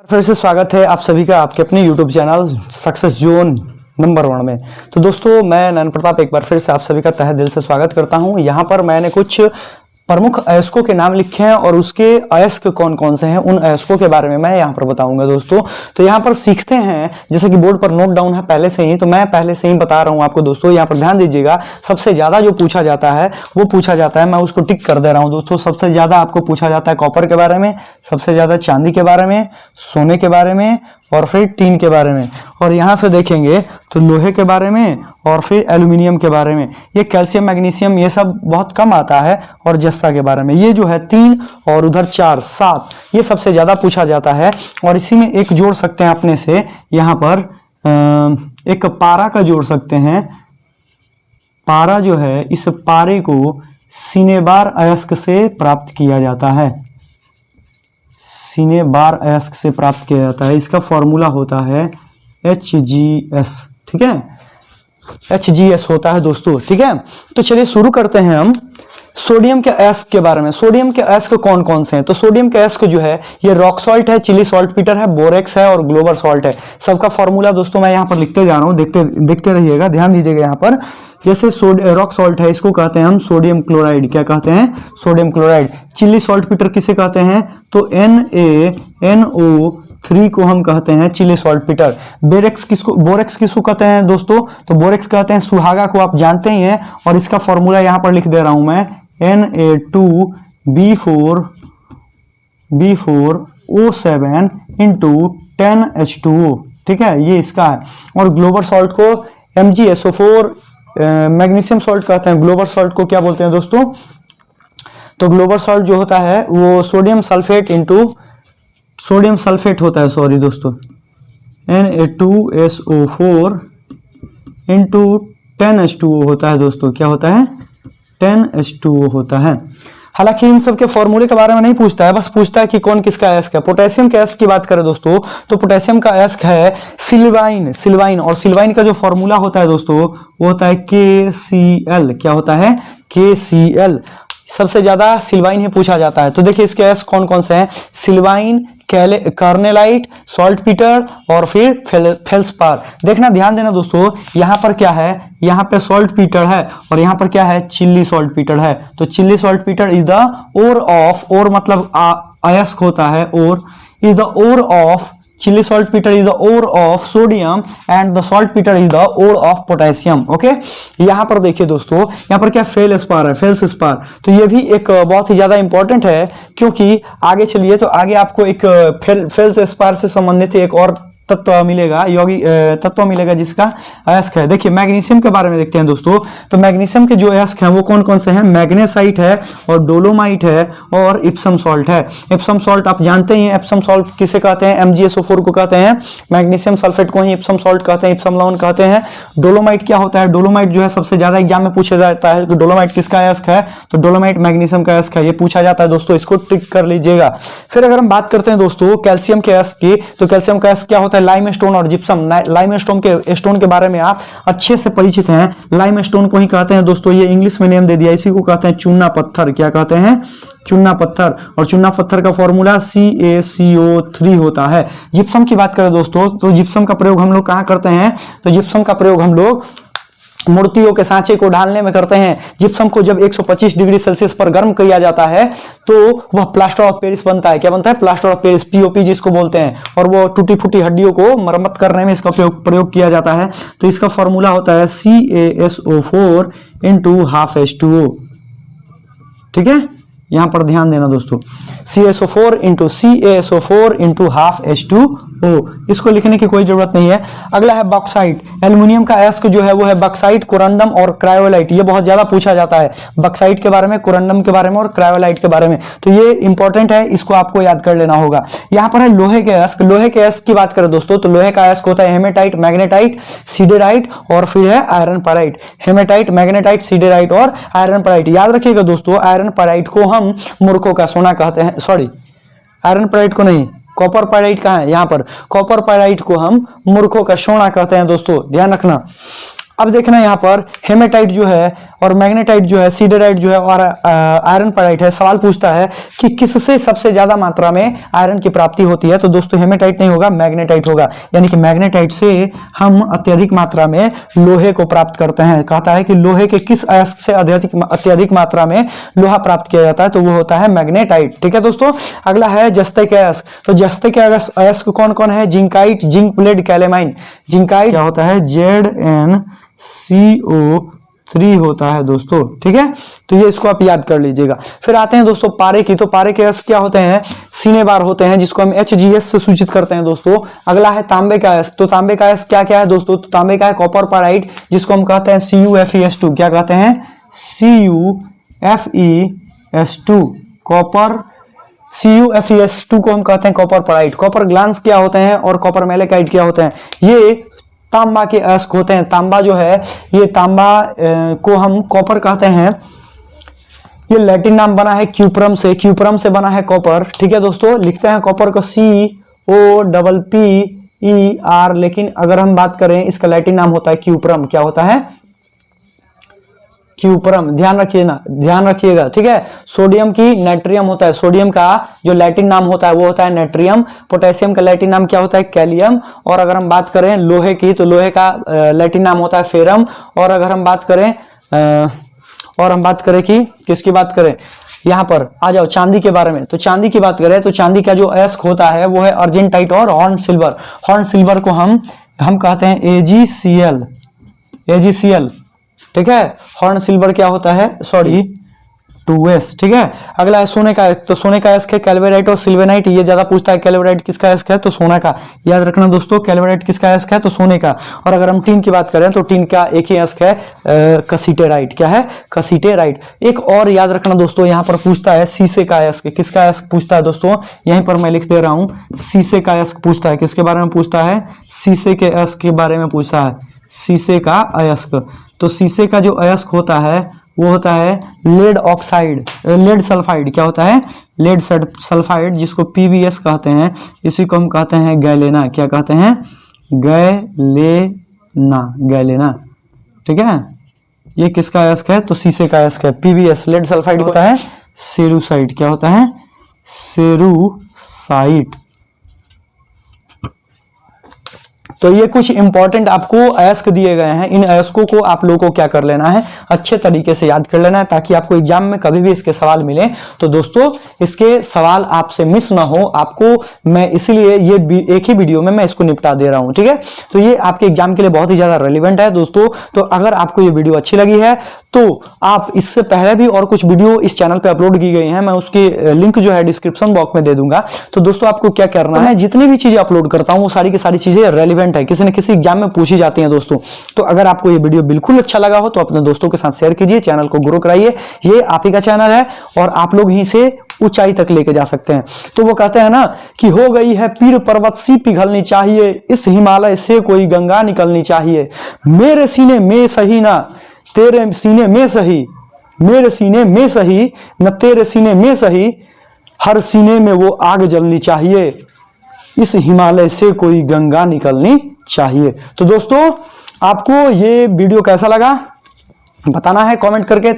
फिर से स्वागत है आप सभी का आपके अपने YouTube channel success zone number 1 में। तो दोस्तों मैं नयन प्रताप एक बार फिर से आप सभी का तहे दिल से स्वागत करता हूं। यहां पर मैंने कुछ प्रमुख अयस्कों के नाम लिखे हैं और उसके अयस्क कौन कौन से हैं उन अयस्कों के बारे में मैं यहां पर बताऊंगा दोस्तों। तो यहां पर सीखते हैं, जैसे कि बोर्ड पर नोट डाउन है पहले से ही, तो मैं पहले से ही बता रहा हूं आपको दोस्तों। यहां पर ध्यान दीजिएगा, सबसे ज्यादा जो पूछा जाता है वो पूछा जाता है, मैं उसको टिक कर दे रहा हूं दोस्तों। सबसे ज्यादा आपको पूछा जाता है कॉपर के बारे में, सबसे ज्यादा चांदी के बारे में, सोने के बारे में और फिर टीन के बारे में। और यहाँ से देखेंगे तो लोहे के बारे में और फिर एल्यूमिनियम के बारे में। ये कैल्शियम मैग्नीशियम ये सब बहुत कम आता है, और जस्ता के बारे में। ये जो है 3 और उधर 4 7 ये सबसे ज्यादा पूछा जाता है। और इसी में एक जोड़ सकते हैं अपने से, यहाँ पर एक पारा का जोड़ सकते हैं। पारा जो है, इस पारे को सिनेबार अयस्क से प्राप्त किया जाता है। सिनेबार अयस्क से प्राप्त किया जाता है। इसका फॉर्मूला होता है HgS, ठीक है, HgS होता है दोस्तों, ठीक है। तो चलिए शुरू करते हैं हम सोडियम के अयस्क के बारे में। सोडियम के अयस्क कौन कौन से हैं? तो सोडियम के अयस्क जो है ये रॉक सॉल्ट है, चिली सॉल्ट पीटर है, बोरेक्स है और ग्लोबल सॉल्ट है। सबका फॉर्मूला दोस्तों मैं यहाँ पर लिखते जा रहा हूँ, देखते रहिएगा, ध्यान दीजिएगा। यहाँ पर जैसे रॉक सॉल्ट है, इसको कहते हैं हम सोडियम क्लोराइड। क्या कहते हैं? Sodium chloride. Chile saltpeter किसे कहते हैं? तो NaNO3 को हम कहते हैं चिली सॉल्ट पीटर। बोरेक्स किसको कहते हैं दोस्तों? तो बोरेक्स कहते हैं सुहागा को, आप जानते ही हैं। और इसका फॉर्मूला यहाँ पर लिख दे रहा हूं मैं, Na2B4O7 × 10H2O, ठीक है, ये इसका है। और ग्लोबल सॉल्ट को MgSO4 मैग्नीशियम सॉल्ट कहते हैं। ग्लोबल सॉल्ट को क्या बोलते हैं दोस्तों? तो ग्लोबल सॉल्ट जो होता है वो सोडियम सल्फेट होता है, सॉरी दोस्तों, Na2SO4 × 10H2O होता है दोस्तों। क्या होता है? 10H2O होता है। हालांकि इन सब के फॉर्मूले के बारे में नहीं पूछता है, बस पूछता है कि कौन किसका अयस्क है। पोटेशियम के अयस्क की बात करें दोस्तों, तो पोटेशियम का अयस्क है सिल्वाइन। और सिल्वाइन का जो फॉर्मूला होता है दोस्तों वो होता है KCl। क्या होता है? KCl। सबसे ज्यादा सिल्वाइन ही पूछा जाता है। तो देखिए इसके अयस्क कौन कौन से हैं? सिल्वाइन, कार्नेलाइट, सॉल्ट पीटर और फिर फेल्सपार। देखना, ध्यान देना दोस्तों, यहाँ पर क्या है? यहाँ पे सॉल्ट पीटर है और यहाँ पर क्या है? चिल्ली सॉल्ट पीटर है। तो chilli saltpetre is the ore of, ore मतलब अयस्क होता है, ore is the ore of, chilli saltpetre is the ore of sodium and the saltpetre is the ore of potassium. Okay, यहाँ पर देखिए दोस्तों, यहाँ पर क्या फेल्सपार है, फेल्सपार। तो ये भी एक बहुत ही ज्यादा इंपॉर्टेंट है, क्योंकि आगे चलिए तो आगे आपको एक फेल्सपार से संबंधित एक और तत्व मिलेगा, तत्व मिलेगा जिसका अयस्क है। देखिए मैग्नीशियम के बारे में देखते हैं दोस्तों। तो मैग्नीशियम के जो अयस्क हैं वो कौन कौन से हैं? मैग्नेसाइट है और डोलोमाइट है और इप्सम सॉल्ट है। इप्सम सॉल्ट आप जानते ही हैं, इप्सम सॉल्ट किसे कहते हैं? MgSO4 को कहते हैं। मैग्नीशियम सल्फेट को ही इप्सम सॉल्ट कहते हैं, इप्सम लवण कहते हैं। डोलोमाइट क्या होता है? डोलोमाइट जो है सबसे ज्यादा एग्जाम में पूछा जाता है कि डोलोमाइट किसका अयस्क है? तो डोलोमाइट मैग्नीशियम का अयस्क है, ये पूछा जाता है दोस्तों, इसको टिक कर लीजिएगा। फिर अगर हम बात करते हैं दोस्तों कैल्शियम के अयस्क की, तो कैल्शियम का अयस्क क्या होता है? लाइमस्टोन और जिप्सम। लाइमस्टोन के बारे में आप अच्छे से परिचित हैं। लाइमस्टोन को ही कहते हैं दोस्तों, ये इंग्लिश में नेम दे दिया, इसी को कहते हैं चूना पत्थर। क्या कहते हैं? चूना पत्थर। और चूना पत्थर का फॉर्मूला CaCO3 होता है। जिप्सम की बात करें दोस्तों, तो जिप्सम का प्रयोग हम लोग कहाँ करते हैं? तो जिप्सम का प्रयोग हम लोग मूर्तियों के सांचे को ढालने में करते हैं। जिप्सम को जब 125 डिग्री सेल्सियस पर गर्म किया जाता है तो वह प्लास्टर ऑफ पेरिस बनता है। क्या बनता है? प्लास्टर ऑफ पेरिस, POP जिसको बोलते हैं। और वो टूटी फूटी हड्डियों को मरम्मत करने में इसका प्रयोग किया जाता है। तो इसका फॉर्मूला होता है CaSO4 × 12H2O, ठीक है, यहां पर ध्यान देना दोस्तों, CaSO4 × 12H2O। इसको लिखने की कोई जरूरत नहीं है। अगला है बॉक्साइट। एल्युमिनियम का अयस्क जो है वो है बॉक्साइट, कोरंडम और क्रायोलाइट। ये बहुत ज्यादा पूछा जाता है बॉक्साइट के बारे में, कोरंडम के बारे में और क्रायोलाइट के बारे में। तो ये इंपॉर्टेंट है, इसको आपको याद कर लेना होगा। यहाँ पर है लोहे के अयस्क। लोहे के अयस्क की बात करें दोस्तों, तो लोहे का अयस्क होता है हेमेटाइट, मैग्नेटाइट, सिडेराइट और फिर है आयरन पाराइट। हेमेटाइट, मैग्नेटाइट, सिडेराइट और आयरन पाराइट। याद रखिएगा दोस्तों, आयरन पाराइट को हम मूर्खों का सोना कहते हैं, सॉरी आयरन पाराइट को नहीं, कॉपर पायराइट कहाँ है? यहाँ पर कॉपर पायराइट को हम मूर्खों का सोना कहते हैं दोस्तों, ध्यान रखना। अब देखना यहाँ पर हेमेटाइट जो है और मैग्नेटाइट जो है, सीडेराइट जो है और आयरन पेराइट है, सवाल पूछता है कि किससे सबसे ज्यादा मात्रा में आयरन की प्राप्ति होती है, तो दोस्तों हेमेटाइट नहीं होगा, मैग्नेटाइट होगा। यानी कि मैग्नेटाइट से हम अत्यधिक मात्रा में लोहे को प्राप्त करते हैं। कहता है कि लोहे के किस अयस्क से अत्यधिक मात्रा में लोहा प्राप्त किया जाता है, तो वो होता है मैग्नेटाइट। ठीक है दोस्तों, अगला है जस्ते के अयस्क। तो जस्ते के अयस्क कौन कौन है? Zincite, zinc plate, calamine. Zincite क्या होता है? ZnCO3 होता है दोस्तों। ठीक है, तो ये इसको आप याद कर लीजिएगा। फिर आते हैं दोस्तों पारे की। तो पारे के अयस्क क्या होते हैं? सीने बार होते हैं, जिसको हम HGS से सूचित करते हैं दोस्तों। अगला है तांबे का अयस्क। तो तांबे का अयस्क क्या क्या है दोस्तों? तो तांबे का है कॉपर पेराइट, जिसको हम कहते हैं CuFeS2। क्या कहते हैं? CuFeS2, copper. CuFeS2 को हम कहते हैं कॉपर पेराइट। कॉपर ग्लांस क्या होते हैं और कॉपर मैलेकाइट क्या होते हैं? ये तांबा के अयस्क होते हैं। तांबा जो है, ये तांबा को हम कॉपर कहते हैं। ये लैटिन नाम बना है क्यूप्रम से, क्यूप्रम से बना है कॉपर। ठीक है दोस्तों, लिखते हैं कॉपर को COPPER, लेकिन अगर हम बात करें इसका लैटिन नाम होता है क्यूप्रम। क्या होता है? क्यूप्रम। ध्यान रखिएगा। ठीक है, सोडियम की नाइट्रियम होता है। सोडियम का जो लैटिन नाम होता है वो होता है नाइट्रियम। पोटेशियम का लैटिन नाम क्या होता है? कैलियम। और अगर हम बात करें लोहे की, तो लोहे का लैटिन नाम होता है फेरम। और अगर हम बात करें कि किसकी बात करें, यहाँ पर आ जाओ चांदी के बारे में। तो चांदी की बात करें तो चांदी का जो अयस्क होता है वो है अर्जेंटाइट और हॉर्न सिल्वर। हॉर्न सिल्वर को हम कहते हैं AgCl। ठीक है, हॉर्न सिल्वर क्या होता है? 2s। ठीक है, अगला है सोने का। तो सोने का अयस्क है कैल्वेराइट और सिल्वेनाइट। ये ज्यादा पूछता है, कैल्वेराइट किसका अयस्क है? तो सोना का। याद रखना दोस्तों, कैल्वेराइट किसका अयस्क है? तो सोने का। और अगर हम टीन की बात करें तो टीन का एक ही अयस्क है कसीटेराइट। क्या है? कसीटेराइट। एक और याद रखना दोस्तों, यहाँ पर पूछता है शीशे का अयस्क। किसका अयस्क पूछता है दोस्तों? यहीं पर मैं लिख दे रहा हूँ, शीशे का अयस्क पूछता है। किसके बारे में पूछता है? शीशे के अयस्क के बारे में पूछता है, शीशे का अयस्क। तो शीशे का जो अयस्क होता है वो होता है लेड सल्फाइड। क्या होता है? लेड सल्फाइड, जिसको PbS कहते हैं। इसी को हम कहते हैं गैलेना। क्या कहते हैं? गैलेना। ठीक है, ये किसका अयस्क है? तो शीशे का अयस्क है, PbS। लेड सल्फाइड होता है सेरुसाइट। क्या होता है? सेरुसाइट। तो ये कुछ इंपॉर्टेंट आपको अयस्क दिए गए हैं। इन अयस्कों को आप लोगों को क्या कर लेना है? अच्छे तरीके से याद कर लेना है, ताकि आपको एग्जाम में कभी भी इसके सवाल मिले तो दोस्तों इसके सवाल आपसे मिस ना हो। आपको मैं इसीलिए ये एक ही वीडियो में मैं इसको निपटा दे रहा हूं। ठीक है, तो ये आपके एग्जाम के लिए बहुत ही ज्यादा रेलिवेंट है दोस्तों। तो अगर आपको ये वीडियो अच्छी लगी है तो आप इससे पहले भी और कुछ वीडियो इस चैनल पे अपलोड की गई हैं, मैं उसकी लिंक जो है डिस्क्रिप्शन बॉक्स में दे दूंगा। तो दोस्तों आपको क्या करना है, मैं जितनी भी चीजें अपलोड करता हूं वो सारी की सारी चीजें रेलिवेंट है, किसी न किसी एग्जाम में पूछी जाती हैं दोस्तों। तो अगर आपको ये वीडियो बिल्कुल अच्छा लगा हो तो अपने दोस्तों के साथ शेयर कीजिए, चैनल को ग्रो कराइए। ये आप ही का चैनल है और आप लोग ही से ऊंचाई तक लेके जा सकते हैं। तो वो कहते हैं ना कि हो गई है पीर पर्वत सी पिघलनी चाहिए, इस हिमालय से कोई गंगा निकलनी चाहिए। मेरे सीने में सही ना तेरे सीने में सही, मेरे सीने में सही न तेरे सीने में सही, हर सीने में वो आग जलनी चाहिए, इस हिमालय से कोई गंगा निकलनी चाहिए। तो दोस्तों आपको ये वीडियो कैसा लगा बताना है कमेंट करके।